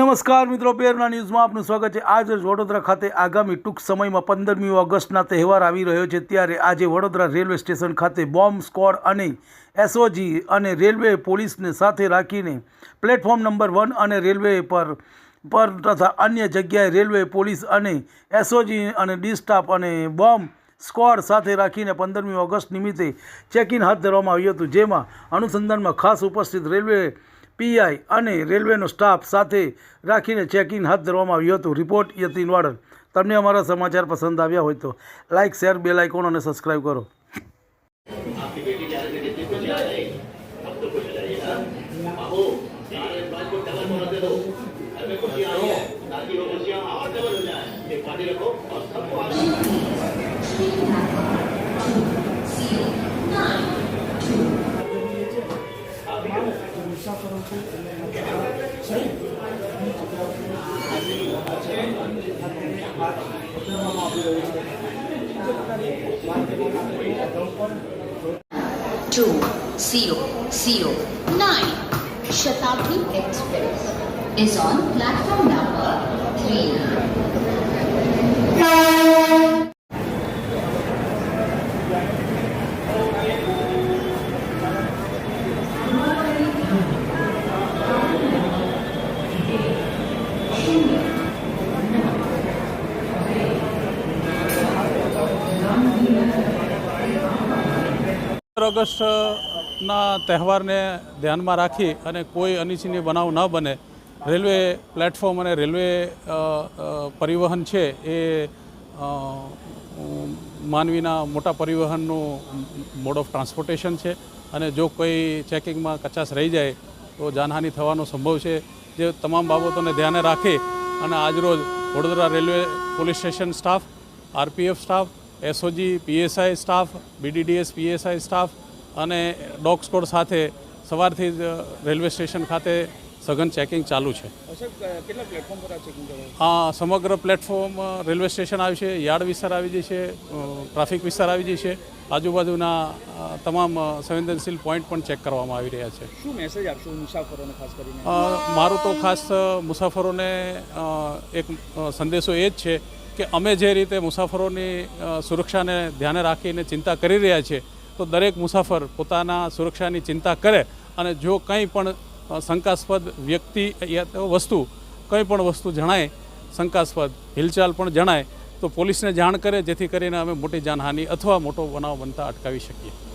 નમસ્કાર મિત્રો, પેરના ન્યૂઝમાં આપનું સ્વાગત છે। આજે વડોદરા ખાતે આગામી ટૂંક સમયમાં 15મી ઓગસ્ટના તહેવાર આવી રહ્યો છે, ત્યારે આજે વડોદરા રેલવે સ્ટેશન ખાતે બોમ્બ સ્ક્વોડ અને એસઓજી અને રેલવે પોલીસને સાથે રાખીને પ્લેટફોર્મ નંબર 1 અને રેલવે પર તથા અન્ય જગ્યાએ રેલવે પોલીસ અને એસઓજી અને ડી સ્ટાફ અને બોમ્બ સ્ક્વોડ સાથે રાખીને 15મી ઓગસ્ટ નિમિત્તે ચેકિંગ હાથ ધરવામાં આવ્યું હતું, જેમાં અનુસંધાનમાં ખાસ ઉપસ્થિત રેલવે પીઆઈ અને રેલવેનો સ્ટાફ સાથે રાખીને ચેકિંગ હાથ ધરવામાં આવ્યું હતું। રિપોર્ટ યતીન વાડલ। તમને અમારા સમાચાર પસંદ આવ્યા હોય તો લાઇક, શેર, બેલ આઇકોન અને સબસ્ક્રાઈબ કરો। Two zero zero nine Shatabdi Express is on platform number 3. ઓગસ્ટના તહેવારને ધ્યાનમાં રાખી અને કોઈ અનિચ્છનીય બનાવ ન બને, રેલવે પ્લેટફોર્મ અને રેલવે પરિવહન છે એ માનવીના મોટા પરિવહનનું મોડ ઓફ ટ્રાન્સપોર્ટેશન છે અને જો કોઈ ચેકિંગમાં કચાશ રહી જાય તો જાનહાનિ થવાનો સંભવ છે। જે તમામ બાબતોને ધ્યાને રાખી અને આજરોજ Vadodara railway police station staff, RPF staff, SOG PSI staff, BDDS PSI staff અને ડોગ સ્કોડ સાથે સવારથી જ રેલવે સ્ટેશન ખાતે સઘન ચેકિંગ ચાલુ છે। કેટલા પ્લેટફોર્મ પર આ ચેકિંગ કરવાનું? સમગ્ર પ્લેટફોર્મ રેલવે સ્ટેશન આવી છે, યાર્ડ વિસ્તાર આવી જશે, ટ્રાફિક વિસ્તાર આવી જશે, આજુબાજુના તમામ સંવેદનશીલ પોઈન્ટ પણ ચેક કરવામાં આવી રહ્યા છે। શું મેસેજ આપશો મુસાફરોને ખાસ કરીને? મારું તો ખાસ મુસાફરોને એક સંદેશો એ જ છે કે અમે જે રીતે મુસાફરોની સુરક્ષાને ધ્યાને રાખીને ચિંતા કરી રહ્યા છીએ, તો દરેક મુસાફર પોતાના સુરક્ષાની ચિંતા કરે અને જો કંઈ પણ શંકાસ્પદ વ્યક્તિ યા વસ્તુ જણાય, શંકાસ્પદ હિલચાલ પણ જણાય તો પોલીસને જાણ કરે, જેથી કરીને અમે મોટી જાનહાનિ અથવા મોટો બનાવ બનતા અટકાવી શકીએ।